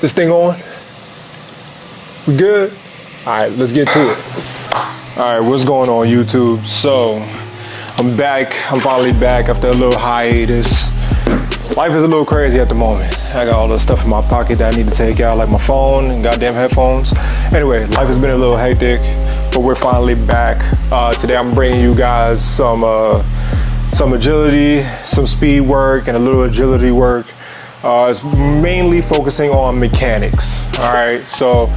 This thing on? We good? All right, let's get to it. All right, what's going on YouTube? So, I'm back. I'm finally back after a little hiatus. Life is a little crazy at the moment. I got all the stuff in my pocket that I need to take out, like my phone and goddamn headphones. Anyway, life has been a little hectic, but we're finally back. Today I'm bringing you guys some agility, some speed work, and a little agility work. It's mainly focusing on mechanics. All right, so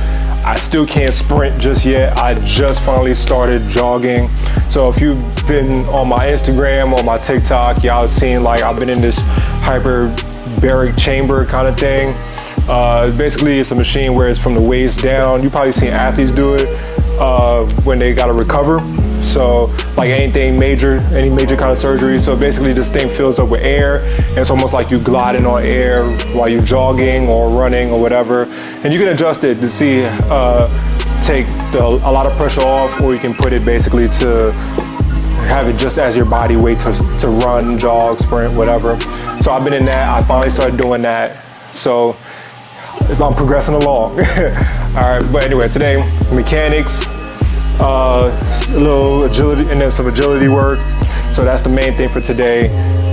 I still can't sprint just yet. I just finally started jogging. So if you've been on my Instagram or my TikTok, y'all have seen like I've been in this hyperbaric chamber kind of thing. Basically, it's a machine where it's from the waist down. You probably seen athletes do it when they gotta recover. So like any major kind of surgery. So basically this thing fills up with air, and it's almost like you gliding on air while you're jogging or running or whatever. And you can adjust it to see, take a lot of pressure off, or you can put it basically to have it just as your body weight to run, jog, sprint, whatever. So I've been in that. I finally started doing that. So I'm progressing along. All right, but anyway, today, mechanics, a little agility, and then some agility work. So that's the main thing for today.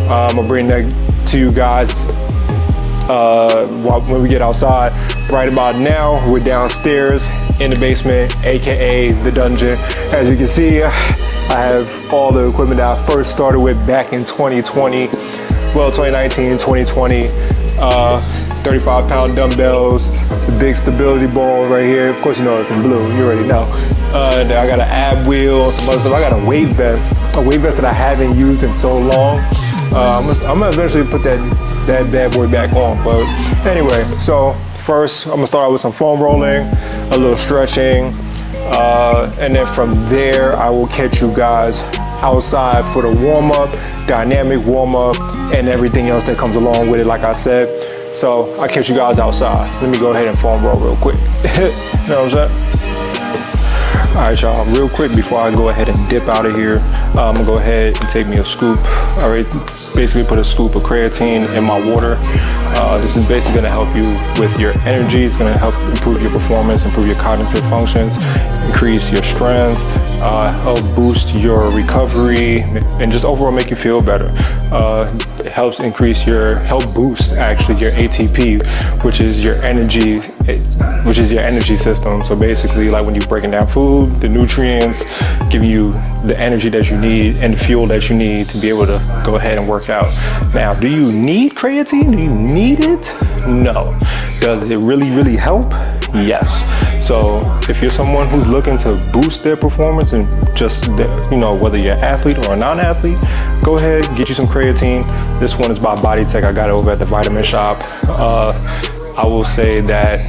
I'm gonna bring that to you guys when we get outside. Right about now, we're downstairs in the basement, AKA the dungeon. As you can see, I have all the equipment that I first started with back in 2020. Well, 2019, 2020. 35-pound dumbbells, the big stability ball right here. Of course, you know it's in blue. You already know. I got an ab wheel, some other stuff. I got a weight vest that I haven't used in so long. I'm gonna eventually put that bad boy back on. But anyway, so first I'm gonna start out with some foam rolling, a little stretching, and then from there I will catch you guys outside for the warm-up, dynamic warm-up, and everything else that comes along with it, like I said. So I'll catch you guys outside. Let me go ahead and foam roll real quick. You know what I'm saying? All right, y'all, real quick before I go ahead and dip out of here, I'm gonna go ahead and take me a scoop. All right, basically put a scoop of creatine in my water. This is basically gonna help you with your energy. It's gonna help improve your performance, improve your cognitive functions, increase your strength, help boost your recovery, and just overall make you feel better. It helps boost actually your ATP, which is your energy system. So basically, like when you're breaking down food, the nutrients give you the energy that you need and the fuel that you need to be able to go ahead and work out. Now, do you need creatine? Do you need it? No. Does it really help? Yes. So if you're someone who's looking to boost their performance and just, whether you're an athlete or a non-athlete, go ahead, get you some creatine. This one is by Body Tech. I got it over at the vitamin shop. I will say that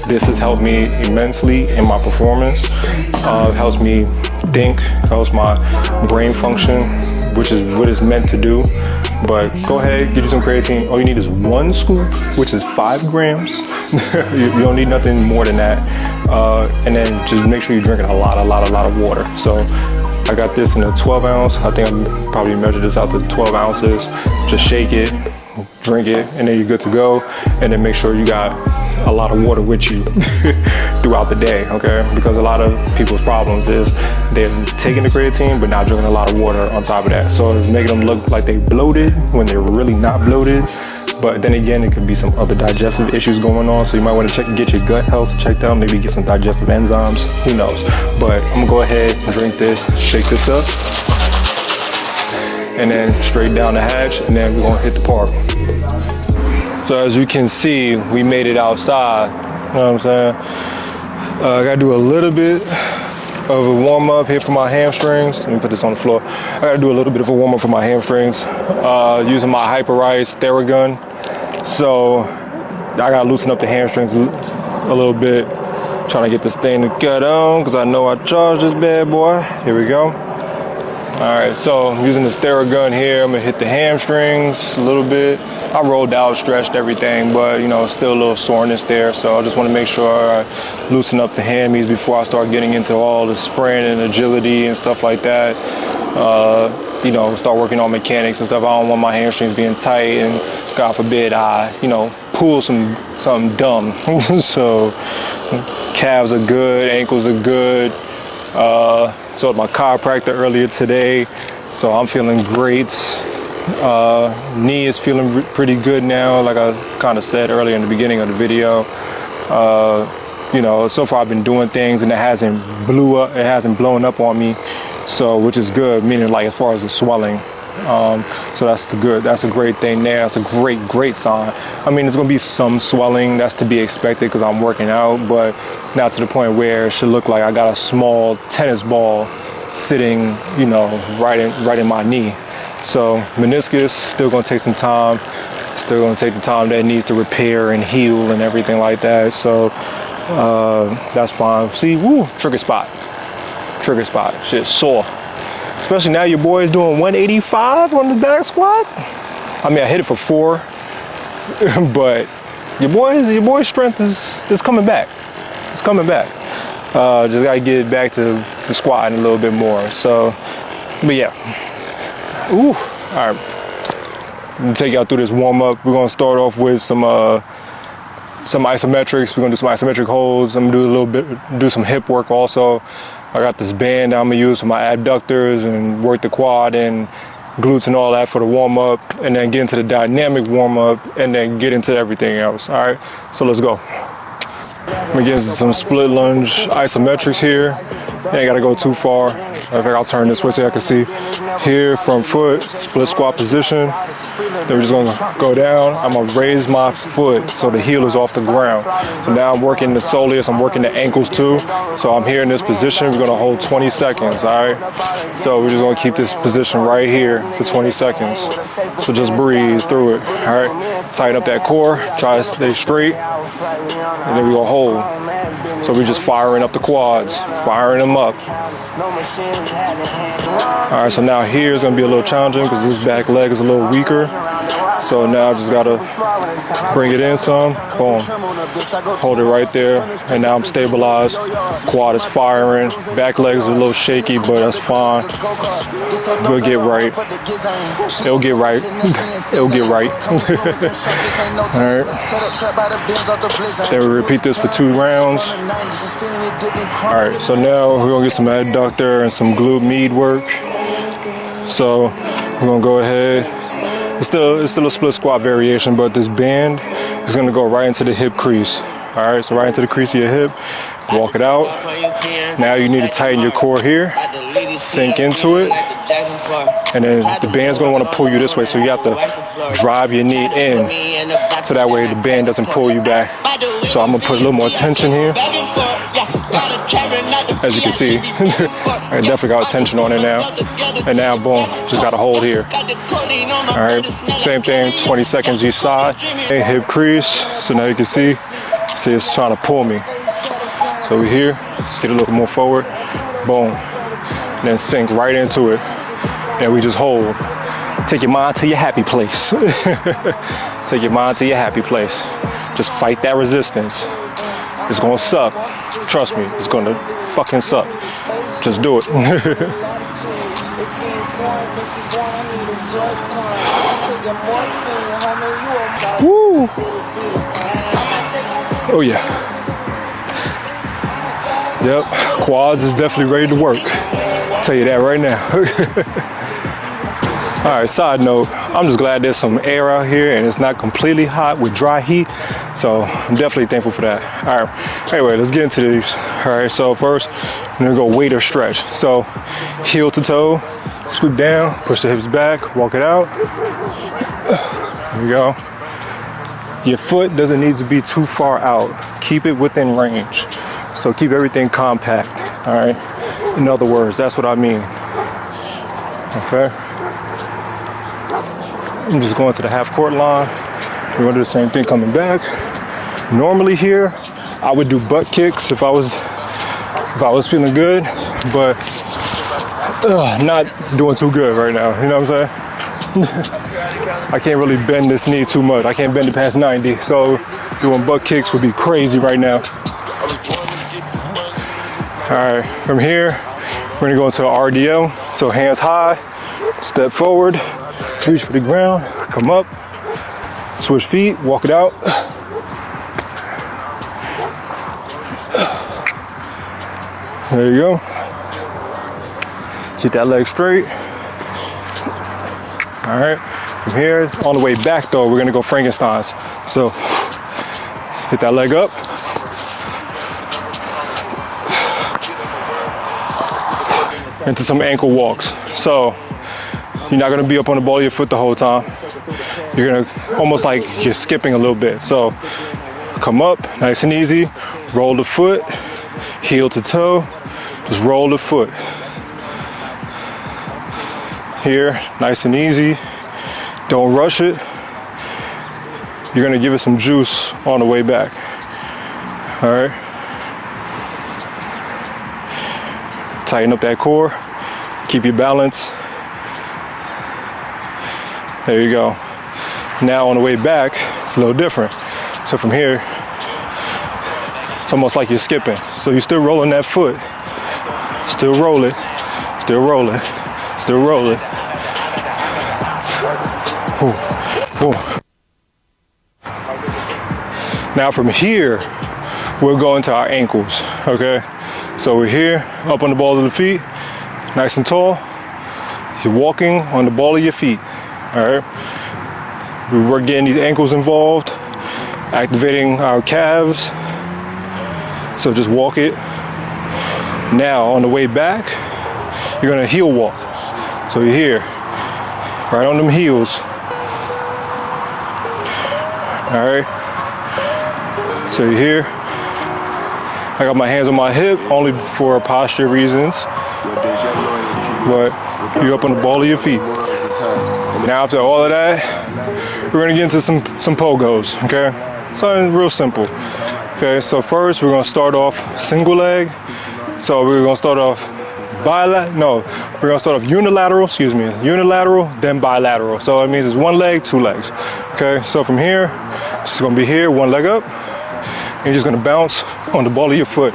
this has helped me immensely in my performance. It helps me think, helps my brain function, which is what it's meant to do. But go ahead, get you some creatine. All you need is one scoop, which is 5 grams. You don't need nothing more than that. And then just make sure you're drinking a lot of water. So I got this in a 12 ounce. I think I probably measured this out to 12 ounces. Just shake it, drink it, and then you're good to go. And then make sure you got a lot of water with you throughout the day, okay? Because a lot of people's problems is they're taking the creatine but not drinking a lot of water on top of that. So it's making them look like they bloated when they're really not bloated. But then again, it could be some other digestive issues going on. So you might want to get your gut health checked out, maybe get some digestive enzymes, who knows. But I'm gonna go ahead and drink this, shake this up, and then straight down the hatch, and then we're gonna hit the park. So as you can see, we made it outside, you know what I'm saying? I gotta do a little bit of a warm up here for my hamstrings. Let me put this on the floor. I gotta do a little bit of a warm up for my hamstrings using my Hyperized Theragun. So I gotta loosen up the hamstrings a little bit, trying to get this thing to get on, because I know I charged this bad boy. Here we go. All right, so I'm using this Theragun here. I'm gonna hit the hamstrings a little bit. I rolled out, stretched everything, but still a little soreness there. So I just wanna make sure I loosen up the hammies before I start getting into all the sprint and agility and stuff like that. Start working on mechanics and stuff. I don't want my hamstrings being tight, and God forbid I, pull something dumb. So calves are good, ankles are good. So my chiropractor earlier today, so I'm feeling great. Knee is feeling pretty good now, like I kind of said earlier in the beginning of the video. You know, so far I've been doing things and it hasn't blown up on me, so which is good, meaning like as far as the swelling. So that's a great thing there. That's a great sign. I mean, there's gonna be some swelling, that's to be expected because I'm working out, but not to the point where it should look like I got a small tennis ball sitting, you know, right in my knee. So meniscus still gonna take some time, still gonna take the time that it needs to repair and heal and everything like that. So that's fine. See, woo, trigger spot, shit sore. Especially now your boy is doing 185 on the back squat. I mean, I hit it for 4, but your boy's strength is coming back. It's coming back. Just gotta get back to squatting a little bit more. So, but yeah. Ooh, all right. I'm gonna take y'all through this warm up. We're gonna start off with some isometrics. We're gonna do some isometric holds. I'm gonna do some hip work also. I got this band that I'm gonna use for my abductors and work the quad and glutes and all that for the warm up, and then get into the dynamic warm up, and then get into everything else. All right, so let's go. I'm gonna get into some split lunge isometrics here. Ain't gotta go too far. In fact, I'll turn this way so I can see. Here, front foot, split squat position. Then we're just gonna go down. I'm gonna raise my foot so the heel is off the ground. So now I'm working the soleus, I'm working the ankles too. So I'm here in this position. We're gonna hold 20 seconds, all right? So we're just gonna keep this position right here for 20 seconds. So just breathe through it, all right? Tighten up that core, try to stay straight, and then we're gonna hold. So we're just firing up the quads, firing them up. All right, so now here is gonna be a little challenging because this back leg is a little weaker. So now I just gotta bring it in some, boom, hold it right there, and now I'm stabilized. Quad is firing, back leg is a little shaky, but that's fine. We'll get right. It'll get right. It'll get right. All right. Then we repeat this for 2 rounds. All right, so now we're gonna get some adductor and some glute med work. So we're gonna go ahead. It's still a split squat variation, but this band is gonna go right into the hip crease. All right, so right into the crease of your hip, walk it out. Now you need to tighten your core here, sink into it, and then the band's gonna wanna pull you this way, so you have to drive your knee in, so that way the band doesn't pull you back. So I'm gonna put a little more tension here. As you can see, I definitely got tension on it now. And now, boom, just got to hold here. All right, same thing, 20 seconds each side. Hip crease, so now you can see it's trying to pull me. So we're here, let's get a little more forward, boom. And then sink right into it. And we just hold. Take your mind to your happy place. Take your mind to your happy place. Just fight that resistance. It's gonna suck. Trust me, it's gonna fucking suck. Just do it. Woo. Oh yeah. Yep, quads is definitely ready to work. I'll tell you that right now. All right, side note, I'm just glad there's some air out here and it's not completely hot with dry heat. So I'm definitely thankful for that. All right, anyway, let's get into these. All right, so first, I'm gonna go weight or stretch. So heel to toe, scoop down, push the hips back, walk it out. There we go. Your foot doesn't need to be too far out. Keep it within range. So keep everything compact, all right? In other words, that's what I mean, okay? I'm just going to the half court line. We're gonna do the same thing coming back. Normally here, I would do butt kicks if I was feeling good, but not doing too good right now, you know what I'm saying? I can't really bend this knee too much. I can't bend it past 90, so doing butt kicks would be crazy right now. All right, from here, we're gonna go into RDL. So hands high, step forward, reach for the ground, come up, Switch feet, walk it out. There you go. Keep that leg straight. All right, from here, on the way back though, we're gonna go Frankenstein's. So, hit that leg up. Into some ankle walks. So, you're not gonna be up on the ball of your foot the whole time. You're gonna, almost like you're skipping a little bit. So, come up, nice and easy, roll the foot, heel to toe, just roll the foot. Here, nice and easy, don't rush it. You're gonna give it some juice on the way back. All right. Tighten up that core, keep your balance. There you go. Now on the way back, it's a little different. So from here, it's almost like you're skipping. So you're still rolling that foot. Still roll it, still roll it, still roll it. Ooh, ooh. Now from here, we're going to our ankles, okay? So we're here, up on the ball of the feet, nice and tall. You're walking on the ball of your feet, all right? We're getting these ankles involved, activating our calves. So just walk it. Now on the way back, you're gonna heel walk. So you're here, right on them heels. All right? So you're here. I got my hands on my hip, only for posture reasons. But you're up on the ball of your feet. Now after all of that, we're gonna get into some pogos, okay? Something real simple. Okay, so first we're gonna start off single leg. So we're gonna start off unilateral, unilateral, then bilateral. So it means it's one leg, two legs. Okay, so from here, it's just gonna be here, one leg up. And you're just gonna bounce on the ball of your foot.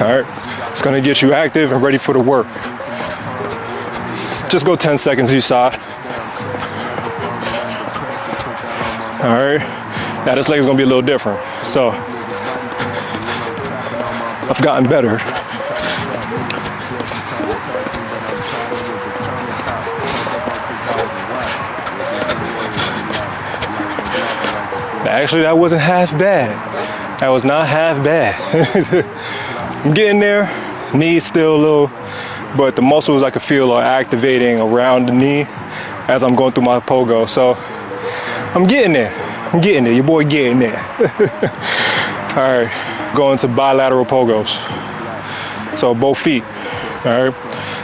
All right, it's gonna get you active and ready for the work. Just go 10 seconds each side. All right, now this leg is gonna be a little different. So I've gotten better. Actually, that wasn't half bad. That was not half bad. I'm getting there. Knee's still a little, but the muscles I can feel are activating around the knee as I'm going through my pogo. So I'm getting there. I'm getting there. Your boy getting there. All right, going to bilateral pogos. So both feet. All right.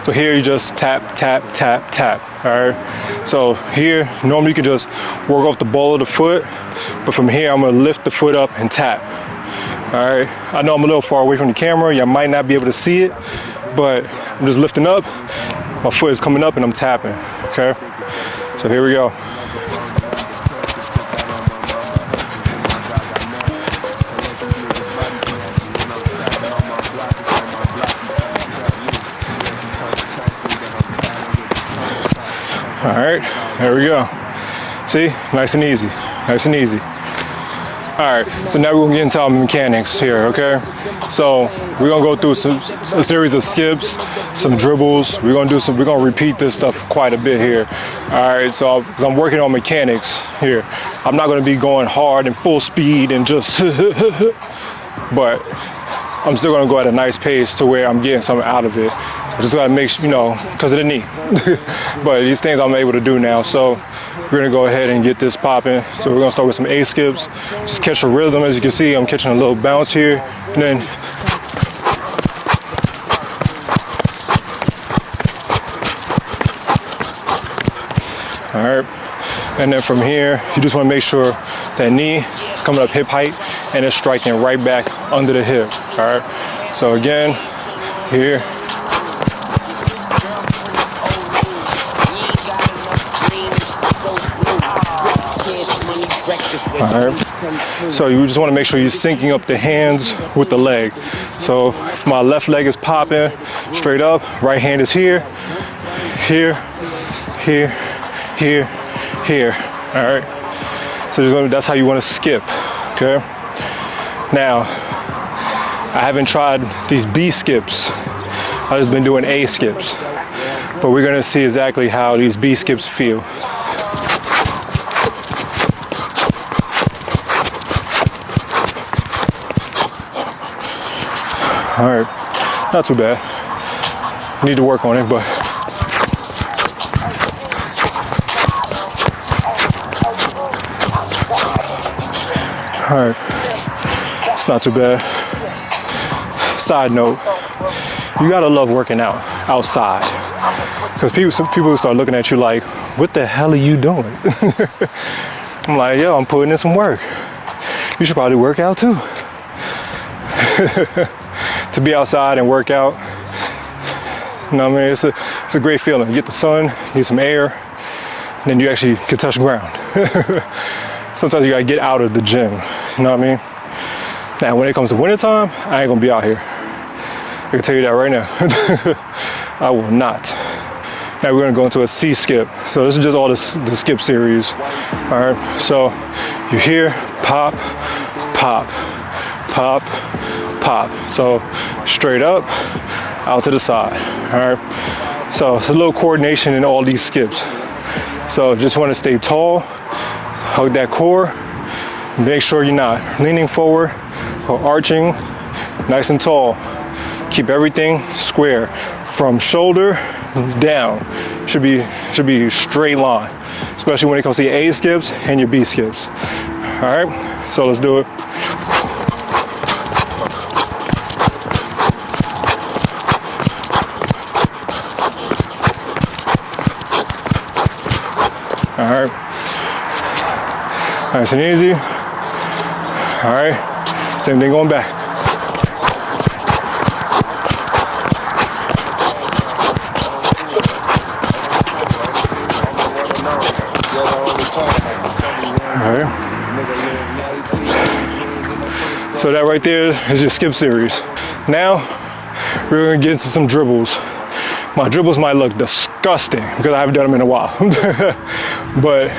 So here you just tap, tap, tap, tap. All right. So here, normally you can just work off the ball of the foot, but from here I'm gonna lift the foot up and tap. All right. I know I'm a little far away from the camera. You might not be able to see it, but I'm just lifting up. My foot is coming up and I'm tapping. Okay. So here we go. All right, there we go. See, nice and easy, nice and easy. All right, so now we're gonna get into our mechanics here, okay? So we're gonna go through a series of skips, some dribbles. We're gonna repeat this stuff quite a bit here. All right, so I'm working on mechanics here. I'm not gonna be going hard and full speed and just, but I'm still gonna go at a nice pace to where I'm getting something out of it. So just gotta make sure, because of the knee. But these things I'm able to do now. So we're gonna go ahead and get this popping. So we're gonna start with some A skips. Just catch a rhythm. As you can see, I'm catching a little bounce here. And then all right. And then from here, you just wanna make sure that knee is coming up hip height and it's striking right back under the hip. All right. So again, here. All right. So you just want to make sure you're syncing up the hands with the leg. So if my left leg is popping straight up, right hand is here, here, here, here, here. All right. So that's how you want to skip, okay? Now, I haven't tried these B skips. I've just been doing A skips. But we're gonna see exactly how these B skips feel. All right, not too bad. Need to work on it, but. All right, it's not too bad. Side note, you gotta love working out outside, because some people start looking at you like, what the hell are you doing? I'm like, yo, I'm putting in some work. You should probably work out too. To be outside and work out, you know what I mean? It's a great feeling. You get the sun, get some air, and then you actually can touch the ground. Sometimes you gotta get out of the gym, you know what I mean? Now, when it comes to wintertime, I ain't gonna be out here. I can tell you that right now. I will not. Now we're gonna go into a C skip. So this is just all the skip series. All right, so you hear pop, pop, pop, pop. So straight up, out to the side, all right? So it's a little coordination in all these skips. So just wanna stay tall, hug that core, make sure you're not leaning forward or arching, nice and tall. Keep everything square from shoulder down. Should be straight line, especially when it comes to your A skips and your B skips. All right, so let's do it. All right, nice and easy. All right, same thing going back. So that right there is your skip series. Now we're gonna get into some dribbles. My dribbles might look disgusting because I haven't done them in a while. But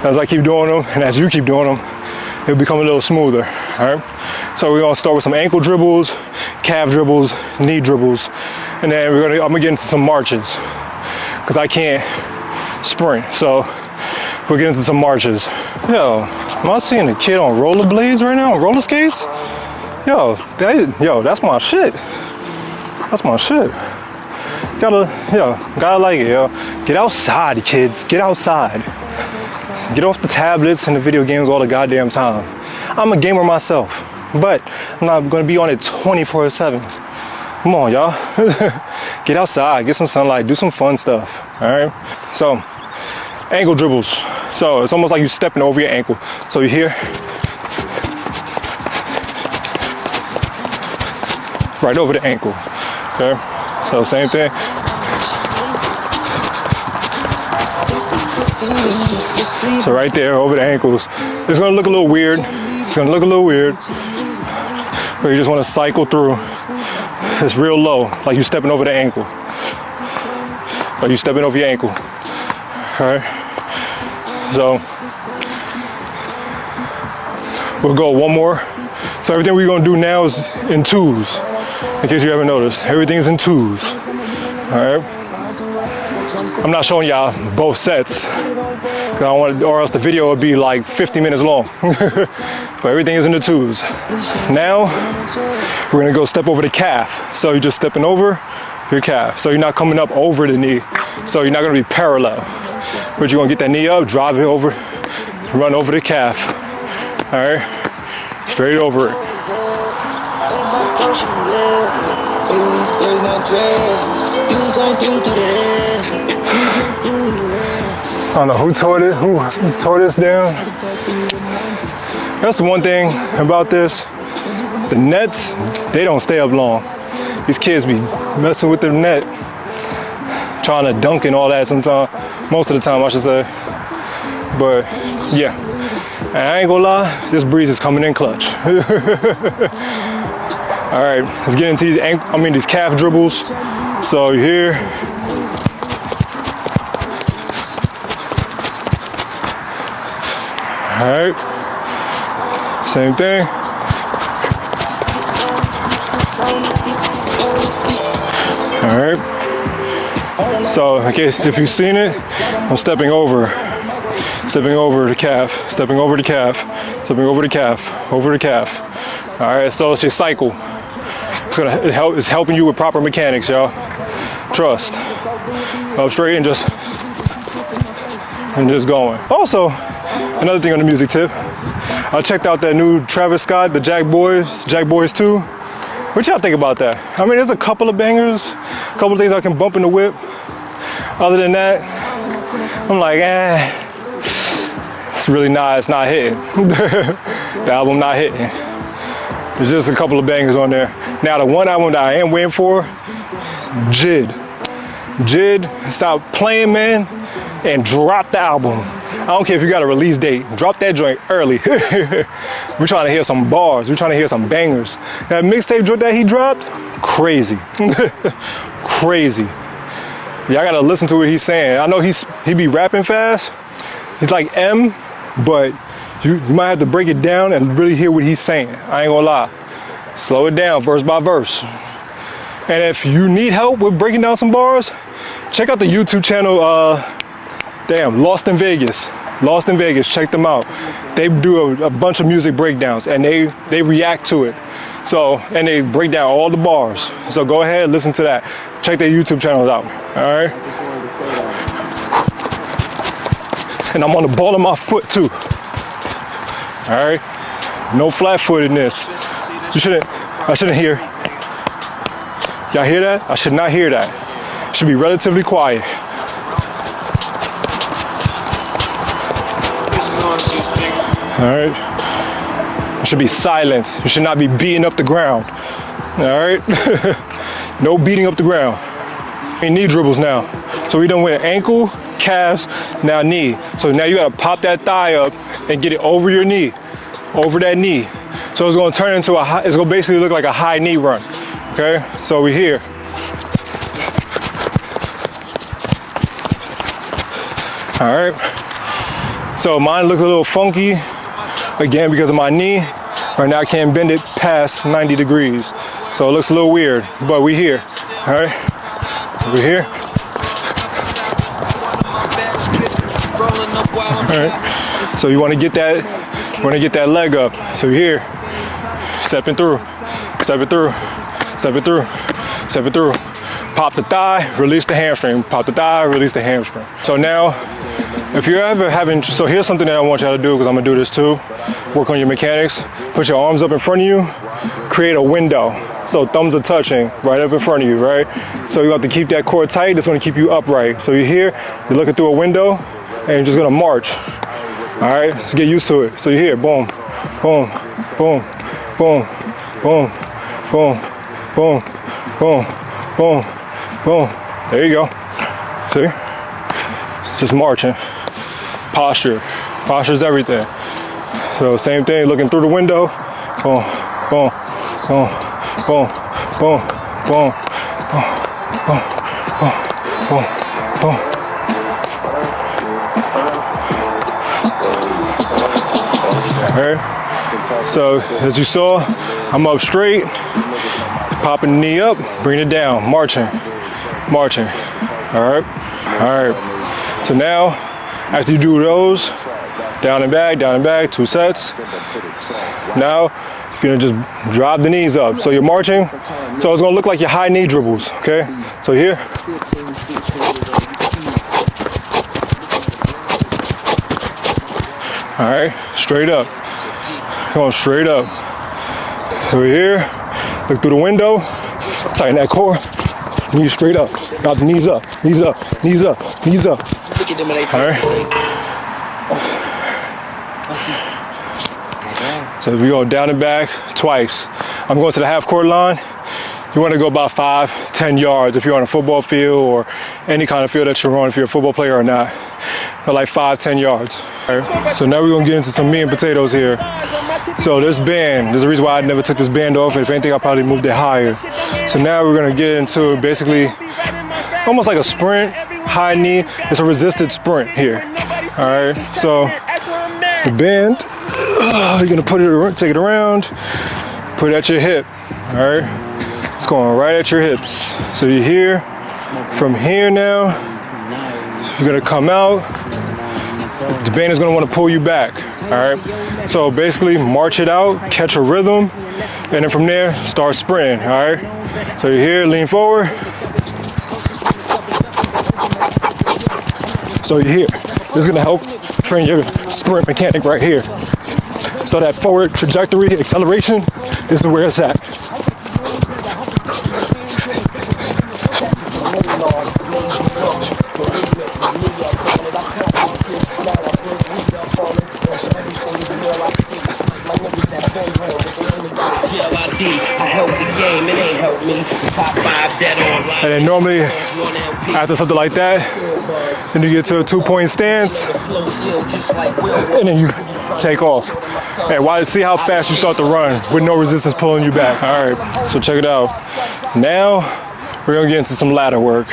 as I keep doing them and as you keep doing them, it'll become a little smoother, all right? So we're gonna start with some ankle dribbles, calf dribbles, knee dribbles, and then I'm gonna get into some marches because I can't sprint. So we'll get into some marches. Yo, am I seeing a kid on rollerblades right now, on roller skates? Yo, that's my shit. That's my shit. Gotta like it, yo. Get outside, kids, get outside. Get off the tablets and the video games all the goddamn time. I'm a gamer myself, but I'm not gonna be on it 24/7. Come on, y'all. Get outside, get some sunlight, do some fun stuff, all right? So, ankle dribbles. So it's almost like you're stepping over your ankle. So you're here, right over the ankle, okay? So same thing. So right there, over the ankles. It's gonna look a little weird. It's gonna look a little weird. But you just wanna cycle through. It's real low, like you're stepping over the ankle. Like you're stepping over your ankle, all right? So we'll go one more. So everything we're gonna do now is in twos, in case you haven't noticed. Everything's in twos, all right? I'm not showing y'all both sets, because I don't want, or else the video would be like 50 minutes long. But everything is in the twos. Now, we're gonna go step over the calf. So you're just stepping over your calf. So you're not coming up over the knee. So you're not gonna be parallel. But you're gonna get that knee up, drive it over, run over the calf. All right, straight over it. I don't know who tore this down. That's the one thing about this. The nets, they don't stay up long. These kids be messing with their net, trying to dunk and all that sometimes. Most of the time, I should say. But yeah, and I ain't gonna lie, this breeze is coming in clutch. All right, let's get into these calf dribbles. So here. All right, same thing. All right, so in case if you've seen it, I'm stepping over the calf, stepping over the calf, stepping over the calf, over the calf. All right, so it's your cycle. It's helping you with proper mechanics, y'all. Trust. Up straight and just going. Also, another thing on the music tip, I checked out that new Travis Scott, the Jack Boys 2. What y'all think about that? I mean, there's a couple of bangers, a couple of things I can bump in the whip. Other than that, I'm like, it's really not, it's not hitting. The album not hitting. There's just a couple of bangers on there. Now the one album that I am waiting for, Jid, stop playing, man, and drop the album. I don't care if you got a release date, drop that joint early. We're trying to hear some bars, we're trying to hear some bangers. That mixtape joint that he dropped, crazy, crazy. Y'all gotta listen to what he's saying. I know he be rapping fast, he's like M, but you might have to break it down and really hear what he's saying. I ain't gonna lie. Slow it down verse by verse. And if you need help with breaking down some bars, check out the YouTube channel, Lost in Vegas. Lost in Vegas, check them out. They do a bunch of music breakdowns and they react to it. So, and they break down all the bars. So go ahead, listen to that. Check their YouTube channels out, all right? And I'm on the ball of my foot too. All right, no flat-footedness. I shouldn't hear. Y'all hear that? I should not hear that. It should be relatively quiet. All right, it should be silent. You should not be beating up the ground. All right, no beating up the ground. Knee dribbles now. So we done went ankle, calves, now knee. So now you gotta pop that thigh up and get it over your knee, over that knee. So it's gonna turn into it's gonna basically look like a high knee run, okay? So we're here. All right, so mine look a little funky, again, because of my knee. Right now I can't bend it past 90 degrees. So it looks a little weird, but we're here, all right? We're here. All right, so you want to get that leg up. So you're here, stepping through, stepping through, stepping through, stepping through. Pop the thigh, release the hamstring. Pop the thigh, release the hamstring. So now, if you're ever having, so here's something that I want y'all to do, because I'm gonna do this too. Work on your mechanics. Put your arms up in front of you. Create a window. So thumbs are touching right up in front of you, right? So you have to keep that core tight. That's gonna keep you upright. So you're here, you're looking through a window, and you're just gonna march. All right, let's get used to it. So you're here, boom, boom, boom, boom, boom, boom, boom, boom, boom, boom. There you go. See? It's just marching. Posture. Posture is everything. So same thing, looking through the window. Boom, boom, boom, boom, boom, boom, boom, boom, boom, boom, boom. All right. So as you saw, I'm up straight, popping the knee up, bringing it down, marching, marching. All right. All right. So now, after you do those, down and back, 2 sets. Now, you're gonna just drive the knees up. So you're marching, so it's gonna look like your high knee dribbles, okay? So here. All right, straight up. Going straight up. So we're here, look through the window, tighten that core, knees straight up, drop the knees up, knees up, knees up, knees up. All right. So we go down and back twice. I'm going to the half court line. You want to go about 5-10 yards if you're on a football field or any kind of field that you're on, if you're a football player or not. But like 5-10 yards. All right. So now we're gonna get into some meat and potatoes here. So this band, there's a reason why I never took this band off. If anything, I probably moved it higher. So now we're gonna get into basically almost like a sprint, high knee. It's a resisted sprint here. All right. So The band, you're gonna take it around, put it at your hip, all right? It's going right at your hips. So you're here, from here now, you're gonna come out, the band is gonna wanna pull you back, all right? So basically march it out, catch a rhythm, and then from there, start sprinting, all right? So you're here, lean forward. So you're here. This is gonna help train your sprint mechanic right here. So that forward trajectory, acceleration, is where it's at. And then normally, after something like that, then you get to a 2-point stance, and then you take off. And see how fast you start to run with no resistance pulling you back. All right, so check it out. Now, we're gonna get into some ladder work.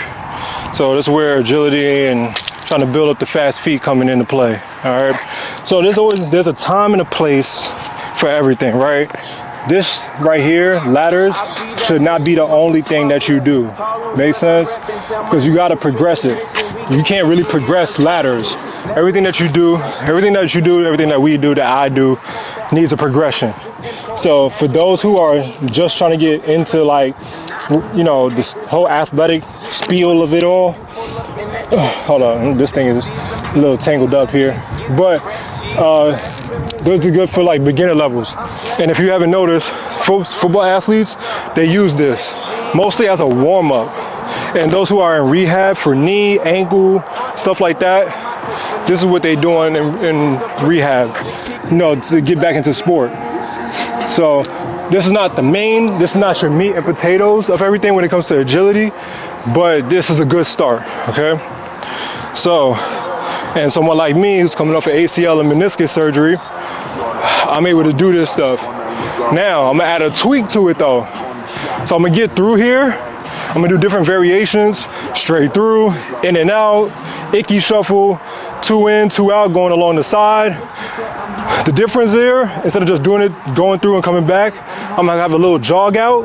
So this is where agility and trying to build up the fast feet coming into play. All right, so there's a time and a place for everything, right? This right here, ladders, should not be the only thing that you do. Make sense? Because you gotta progress it. You can't really progress ladders. Everything that we do, that I do, needs a progression. So for those who are just trying to get into, like, you know, this whole athletic spiel of it all, hold on, this thing is a little tangled up here. But those are good for like beginner levels. And if you haven't noticed, football athletes, they use this mostly as a warm-up. And those who are in rehab for knee, ankle, stuff like that, this is what they're doing in rehab, you know, to get back into sport. So this is not your meat and potatoes of everything when it comes to agility, but this is a good start, okay? So, and someone like me who's coming off an ACL and meniscus surgery, I'm able to do this stuff. Now, I'm gonna add a tweak to it though. So I'm gonna get through here, I'm gonna do different variations, straight through, in and out, icky shuffle, 2 in, 2 out, going along the side. The difference there, instead of just doing it, going through and coming back, I'm gonna have a little jog out,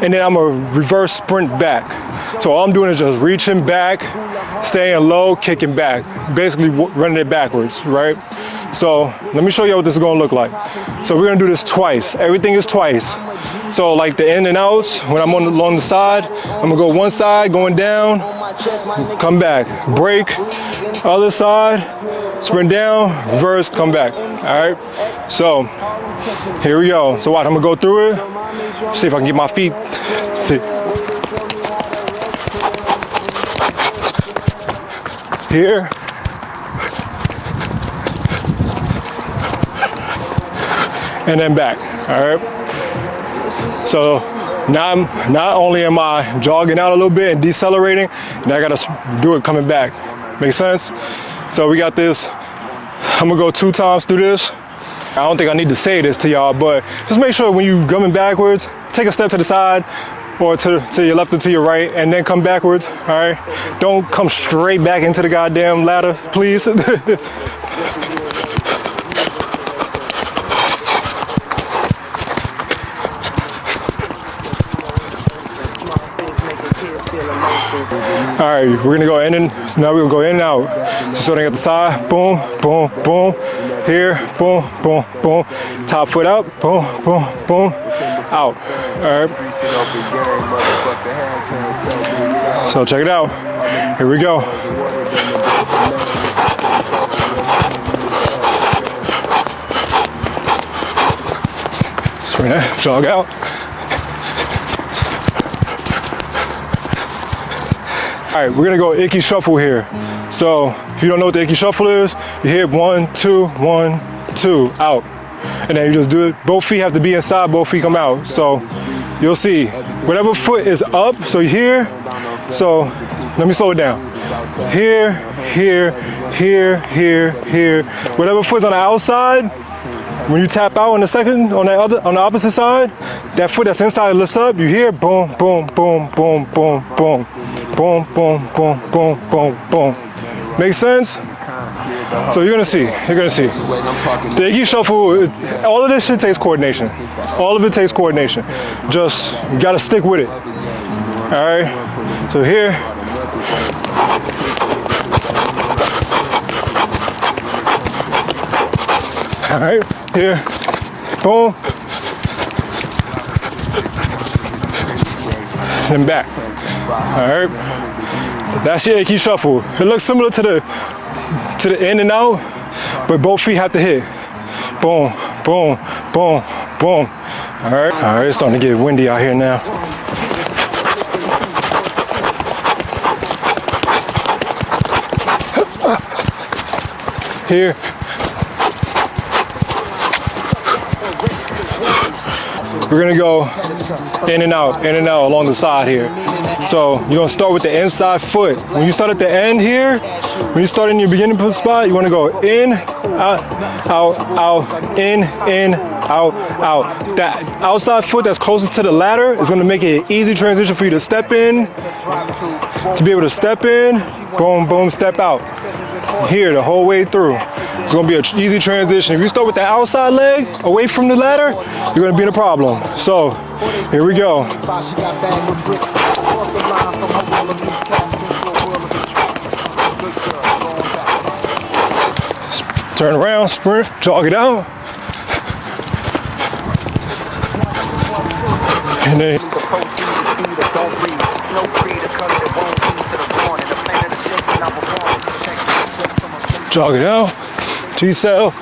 and then I'm gonna reverse sprint back. So all I'm doing is just reaching back, staying low, kicking back, basically running it backwards, right? So let me show you what this is gonna look like. So we're gonna do this twice. Everything is twice. So like the in and outs, when I'm along the side, I'm gonna go one side, going down, come back, break, other side, sprint down, reverse, come back. All right, so here we go. So what, I'm gonna go through it, see if I can get my feet, see. Here. And then back, all right? So now not only am I jogging out a little bit and decelerating, now I gotta do it coming back. Make sense? So we got this, I'm gonna go 2 times through this. I don't think I need to say this to y'all, but just make sure when you coming backwards, take a step to the side or to your left or to your right, and then come backwards, all right? Don't come straight back into the goddamn ladder, please. All right, we're gonna go in and now we're gonna go in and out. So starting at the side, boom, boom, boom. Here, boom, boom, boom. Top foot up, boom, boom, boom. Out. All right. So check it out. Here we go. Swing that, jog out. All right, we're gonna go icky shuffle here. So if you don't know what the icky shuffle is, you hit 1, 2, 1, 2, out. And then you just do it. Both feet have to be inside, both feet come out. So you'll see, whatever foot is up, so here, so let me slow it down. Here, here, here, here, here. Whatever foot's on the outside, when you tap out on the second, on the opposite side, that foot that's inside lifts up, you hear boom, boom, boom, boom, boom, boom. Boom, boom, boom, boom, boom, boom. Make sense? So you're gonna see. The Icky Shuffle, all of this shit takes coordination. All of it takes coordination. Just you gotta stick with it. All right. So here. All right. Here. Boom. And back. All right. That's your Icky Shuffle. It looks similar to the in and out, but both feet have to hit. Boom, boom, boom, boom. All right, it's starting to get windy out here now. Here. We're gonna go in and out along the side here. So you're gonna start with the inside foot. When you start at the end here, when you start in your beginning spot, you wanna go in, out, out, in, out, out. That outside foot that's closest to the ladder is gonna make it an easy transition for you to step in, to be able to step in, boom, boom, step out. Here the whole way through. It's gonna be an easy transition. If you start with the outside leg away from the ladder, you're gonna be in a problem. So here we go. Turn around, sprint, jog it out. And then jog it out, T-cell.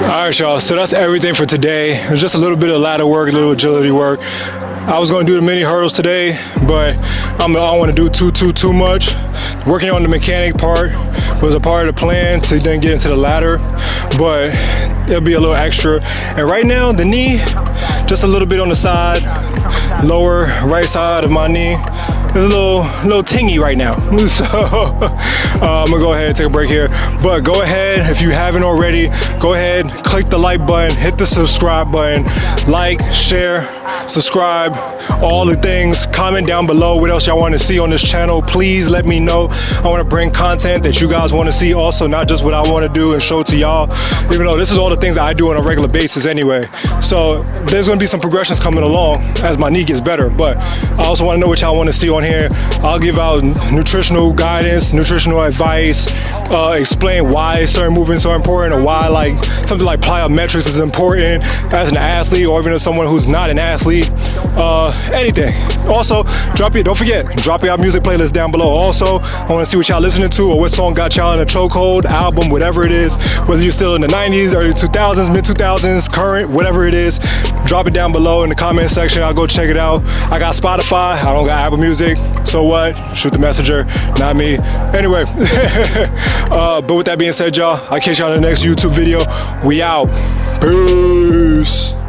All right, y'all, so that's everything for today. It was just a little bit of ladder work, a little agility work. I was gonna do the mini hurdles today, but I don't wanna do too much. Working on the mechanic part was a part of the plan to then get into the ladder, but it'll be a little extra. And right now, the knee, just a little bit on the side, lower right side of my knee. It's a little tingy right now. So I'm gonna go ahead and take a break here. But go ahead, if you haven't already, go ahead, click the like button, hit the subscribe button, like, share, subscribe, all the things. Comment down below what else y'all want to see on this channel. Please let me know. I want to bring content that you guys want to see also, not just what I want to do and show to y'all, even though this is all the things that I do on a regular basis anyway. So there's going to be some progressions coming along as my knee gets better, but I also want to know what y'all want to see on here. I'll give out nutritional guidance, nutritional advice, explain why certain movements are important, or why like something like plyometrics is important as an athlete, or even as someone who's not an athlete. Anything. Also, don't forget, drop your music playlist down below. Also, I want to see what y'all listening to, or what song got y'all in a chokehold, album, whatever it is, whether you're still in the 90s, early 2000s, mid 2000s, current, whatever it is, drop it down below in the comment section. I'll go check it out. I got Spotify, I don't got Apple Music, so what? Shoot the messenger, not me. Anyway, but with that being said, y'all, I'll catch y'all in the next YouTube video. We out. Peace.